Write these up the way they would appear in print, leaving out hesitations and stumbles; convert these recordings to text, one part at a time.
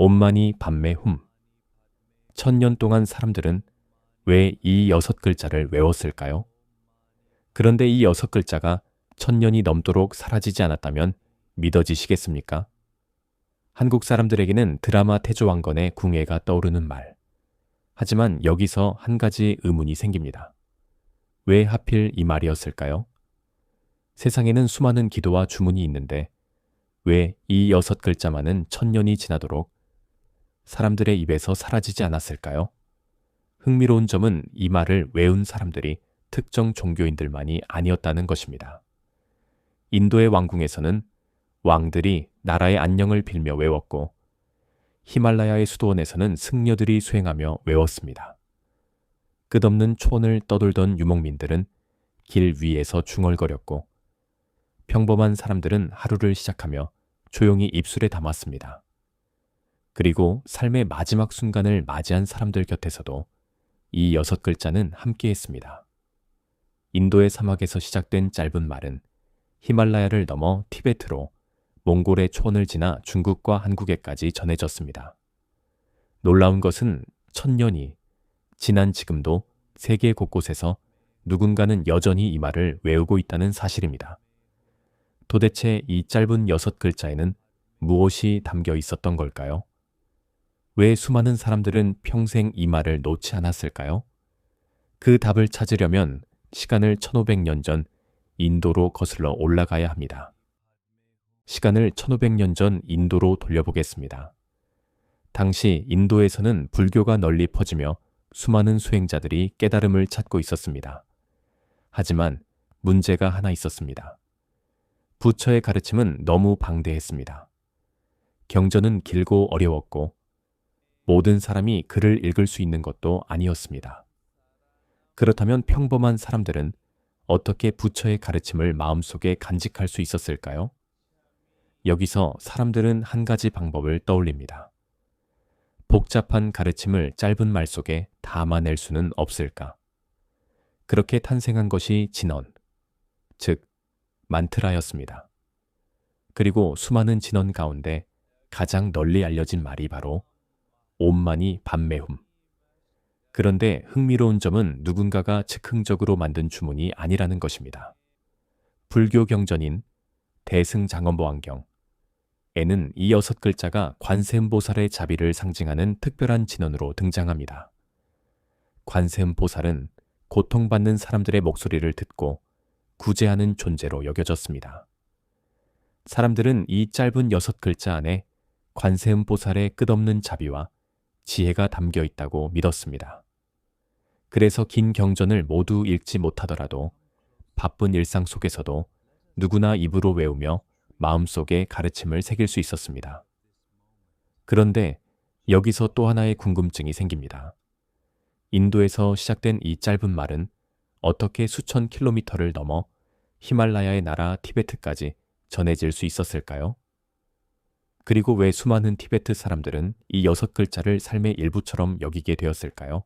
옷만이 밤매훔. 1000년 동안 사람들은 왜 이 6글자를 외웠을까요? 그런데 이 6글자가 1000년이 넘도록 사라지지 않았다면 믿어지시겠습니까? 한국 사람들에게는 드라마 태조왕건의 궁예가 떠오르는 말. 하지만 여기서 한 가지 의문이 생깁니다. 왜 하필 이 말이었을까요? 세상에는 수많은 기도와 주문이 있는데 왜 이 6글자만은 1000년이 지나도록 사람들의 입에서 사라지지 않았을까요? 흥미로운 점은 이 말을 외운 사람들이 특정 종교인들만이 아니었다는 것입니다. 인도의 왕궁에서는 왕들이 나라의 안녕을 빌며 외웠고 히말라야의 수도원에서는 승려들이 수행하며 외웠습니다. 끝없는 초원을 떠돌던 유목민들은 길 위에서 중얼거렸고 평범한 사람들은 하루를 시작하며 조용히 입술에 담았습니다. 그리고 삶의 마지막 순간을 맞이한 사람들 곁에서도 이 6글자는 함께했습니다. 인도의 사막에서 시작된 짧은 말은 히말라야를 넘어 티베트로 몽골의 초원을 지나 중국과 한국에까지 전해졌습니다. 놀라운 것은 1000년이 지난 지금도 세계 곳곳에서 누군가는 여전히 이 말을 외우고 있다는 사실입니다. 도대체 이 짧은 6글자에는 무엇이 담겨 있었던 걸까요? 왜 수많은 사람들은 평생 이 말을 놓지 않았을까요? 그 답을 찾으려면 시간을 1500년 전 인도로 거슬러 올라가야 합니다. 시간을 1500년 전 인도로 돌려보겠습니다. 당시 인도에서는 불교가 널리 퍼지며 수많은 수행자들이 깨달음을 찾고 있었습니다. 하지만 문제가 하나 있었습니다. 부처의 가르침은 너무 방대했습니다. 경전은 길고 어려웠고 모든 사람이 글을 읽을 수 있는 것도 아니었습니다. 그렇다면 평범한 사람들은 어떻게 부처의 가르침을 마음속에 간직할 수 있었을까요? 여기서 사람들은 한 가지 방법을 떠올립니다. 복잡한 가르침을 짧은 말 속에 담아낼 수는 없을까? 그렇게 탄생한 것이 진언, 즉 만트라였습니다. 그리고 수많은 진언 가운데 가장 널리 알려진 말이 바로 옷만이 밤매훔. 그런데 흥미로운 점은 누군가가 즉흥적으로 만든 주문이 아니라는 것입니다. 불교 경전인 대승장엄보안경에는 이 6글자가 관세음보살의 자비를 상징하는 특별한 진언으로 등장합니다. 관세음보살은 고통받는 사람들의 목소리를 듣고 구제하는 존재로 여겨졌습니다. 사람들은 이 짧은 6글자 안에 관세음보살의 끝없는 자비와 지혜가 담겨 있다고 믿었습니다. 그래서 긴 경전을 모두 읽지 못하더라도 바쁜 일상 속에서도 누구나 입으로 외우며 마음속에 가르침을 새길 수 있었습니다. 그런데 여기서 또 하나의 궁금증이 생깁니다. 인도에서 시작된 이 짧은 말은 어떻게 수천 킬로미터를 넘어 히말라야의 나라 티베트까지 전해질 수 있었을까요? 그리고 왜 수많은 티베트 사람들은 이 6글자를 삶의 일부처럼 여기게 되었을까요?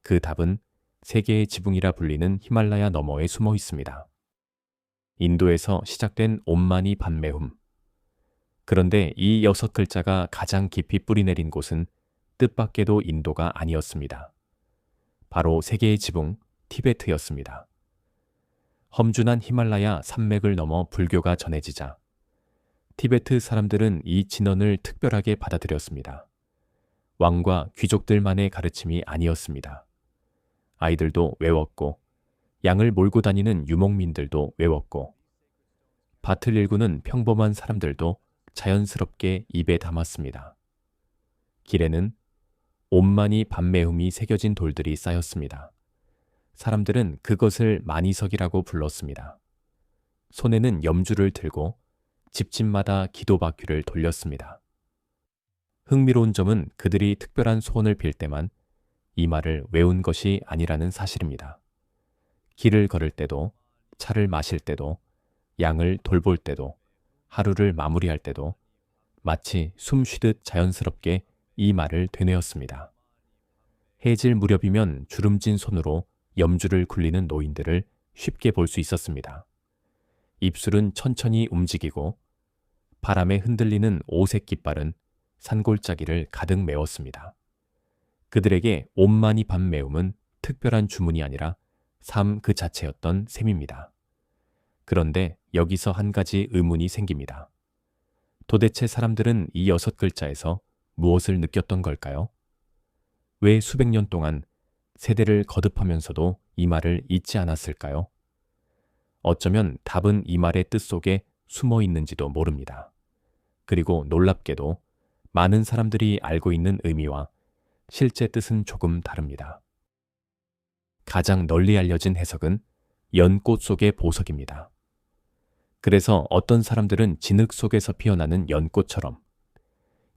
그 답은 세계의 지붕이라 불리는 히말라야 너머에 숨어 있습니다. 인도에서 시작된 옷만이 밤매훔. 그런데 이 6글자가 가장 깊이 뿌리내린 곳은 뜻밖에도 인도가 아니었습니다. 바로 세계의 지붕 티베트였습니다. 험준한 히말라야 산맥을 넘어 불교가 전해지자 티베트 사람들은 이 진언을 특별하게 받아들였습니다. 왕과 귀족들만의 가르침이 아니었습니다. 아이들도 외웠고 양을 몰고 다니는 유목민들도 외웠고 밭을 일구는 평범한 사람들도 자연스럽게 입에 담았습니다. 길에는 옷만이 밤매움이 새겨진 돌들이 쌓였습니다. 사람들은 그것을 만이석이라고 불렀습니다. 손에는 염주를 들고 집집마다 기도 바퀴를 돌렸습니다. 흥미로운 점은 그들이 특별한 소원을 빌 때만 이 말을 외운 것이 아니라는 사실입니다. 길을 걸을 때도, 차를 마실 때도, 양을 돌볼 때도, 하루를 마무리할 때도 마치 숨 쉬듯 자연스럽게 이 말을 되뇌었습니다. 해질 무렵이면 주름진 손으로 염주를 굴리는 노인들을 쉽게 볼 수 있었습니다. 입술은 천천히 움직이고 바람에 흔들리는 오색 깃발은 산골짜기를 가득 메웠습니다. 그들에게 옴마니 밤매움은 특별한 주문이 아니라 삶 그 자체였던 셈입니다. 그런데 여기서 한 가지 의문이 생깁니다. 도대체 사람들은 이 6글자에서 무엇을 느꼈던 걸까요? 왜 수백 년 동안 세대를 거듭하면서도 이 말을 잊지 않았을까요? 어쩌면 답은 이 말의 뜻 속에 숨어 있는지도 모릅니다. 그리고 놀랍게도 많은 사람들이 알고 있는 의미와 실제 뜻은 조금 다릅니다. 가장 널리 알려진 해석은 연꽃 속의 보석입니다. 그래서 어떤 사람들은 진흙 속에서 피어나는 연꽃처럼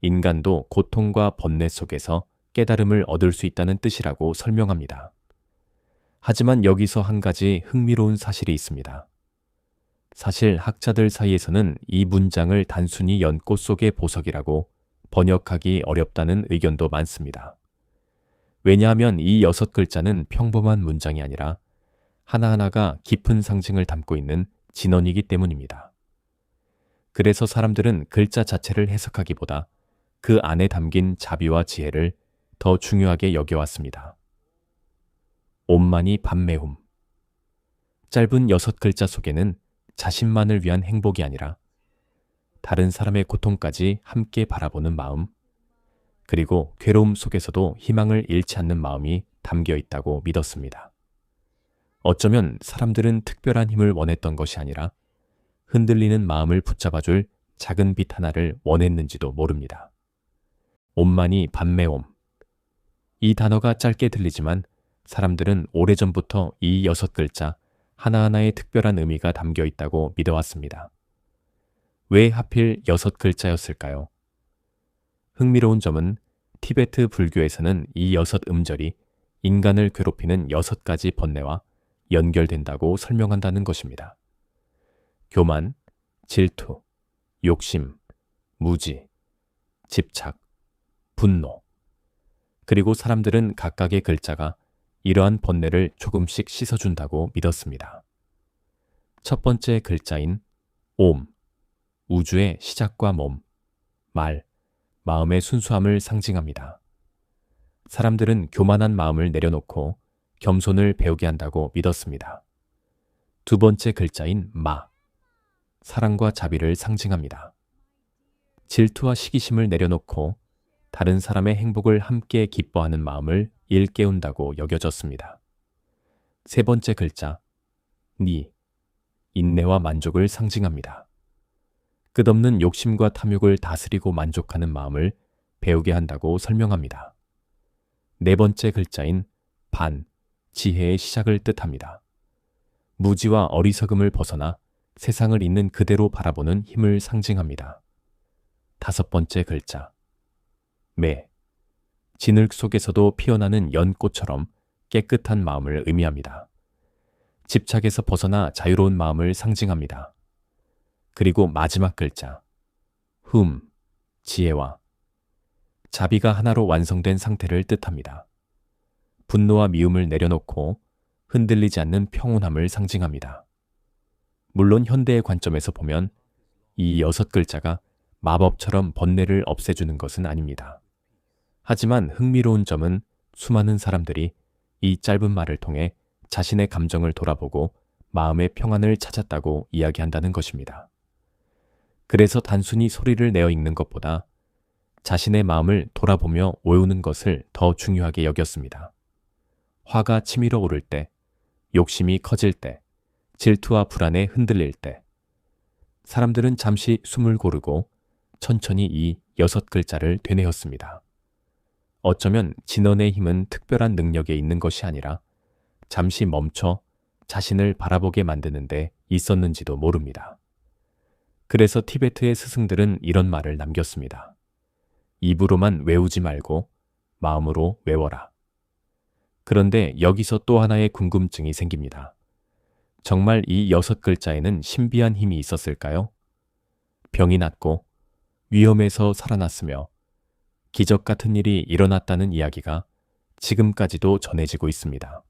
인간도 고통과 번뇌 속에서 깨달음을 얻을 수 있다는 뜻이라고 설명합니다. 하지만 여기서 한 가지 흥미로운 사실이 있습니다. 사실 학자들 사이에서는 이 문장을 단순히 연꽃 속의 보석이라고 번역하기 어렵다는 의견도 많습니다. 왜냐하면 이 6글자는 평범한 문장이 아니라 하나하나가 깊은 상징을 담고 있는 진언이기 때문입니다. 그래서 사람들은 글자 자체를 해석하기보다 그 안에 담긴 자비와 지혜를 더 중요하게 여겨왔습니다. 옴마니 밤매움. 짧은 6글자 속에는 자신만을 위한 행복이 아니라 다른 사람의 고통까지 함께 바라보는 마음, 그리고 괴로움 속에서도 희망을 잃지 않는 마음이 담겨 있다고 믿었습니다. 어쩌면 사람들은 특별한 힘을 원했던 것이 아니라 흔들리는 마음을 붙잡아줄 작은 빛 하나를 원했는지도 모릅니다. 옴마니 밤매옴. 이 단어가 짧게 들리지만 사람들은 오래전부터 이 6글자 하나하나의 특별한 의미가 담겨 있다고 믿어왔습니다. 왜 하필 6글자였을까요? 흥미로운 점은 티베트 불교에서는 이 6음절이 인간을 괴롭히는 6가지 번뇌와 연결된다고 설명한다는 것입니다. 교만, 질투, 욕심, 무지, 집착, 분노. 그리고 사람들은 각각의 글자가 이러한 번뇌를 조금씩 씻어준다고 믿었습니다. 첫 번째 글자인 옴, 우주의 시작과 몸, 말, 마음의 순수함을 상징합니다. 사람들은 교만한 마음을 내려놓고 겸손을 배우게 한다고 믿었습니다. 두 번째 글자인 마, 사랑과 자비를 상징합니다. 질투와 시기심을 내려놓고 다른 사람의 행복을 함께 기뻐하는 마음을 일깨운다고 여겨졌습니다. 세 번째 글자, 니, 인내와 만족을 상징합니다. 끝없는 욕심과 탐욕을 다스리고 만족하는 마음을 배우게 한다고 설명합니다. 네 번째 글자인 반, 지혜의 시작을 뜻합니다. 무지와 어리석음을 벗어나 세상을 있는 그대로 바라보는 힘을 상징합니다. 다섯 번째 글자, 매, 진흙 속에서도 피어나는 연꽃처럼 깨끗한 마음을 의미합니다. 집착에서 벗어나 자유로운 마음을 상징합니다. 그리고 마지막 글자, 흠, 지혜와 자비가 하나로 완성된 상태를 뜻합니다. 분노와 미움을 내려놓고 흔들리지 않는 평온함을 상징합니다. 물론 현대의 관점에서 보면 이 6글자가 마법처럼 번뇌를 없애주는 것은 아닙니다. 하지만 흥미로운 점은 수많은 사람들이 이 짧은 말을 통해 자신의 감정을 돌아보고 마음의 평안을 찾았다고 이야기한다는 것입니다. 그래서 단순히 소리를 내어 읽는 것보다 자신의 마음을 돌아보며 외우는 것을 더 중요하게 여겼습니다. 화가 치밀어 오를 때, 욕심이 커질 때, 질투와 불안에 흔들릴 때, 사람들은 잠시 숨을 고르고 천천히 이 6글자를 되뇌었습니다. 어쩌면 진언의 힘은 특별한 능력에 있는 것이 아니라 잠시 멈춰 자신을 바라보게 만드는 데 있었는지도 모릅니다. 그래서 티베트의 스승들은 이런 말을 남겼습니다. 입으로만 외우지 말고 마음으로 외워라. 그런데 여기서 또 하나의 궁금증이 생깁니다. 정말 이 6글자에는 신비한 힘이 있었을까요? 병이 낫고 위험에서 살아났으며 기적 같은 일이 일어났다는 이야기가 지금까지도 전해지고 있습니다.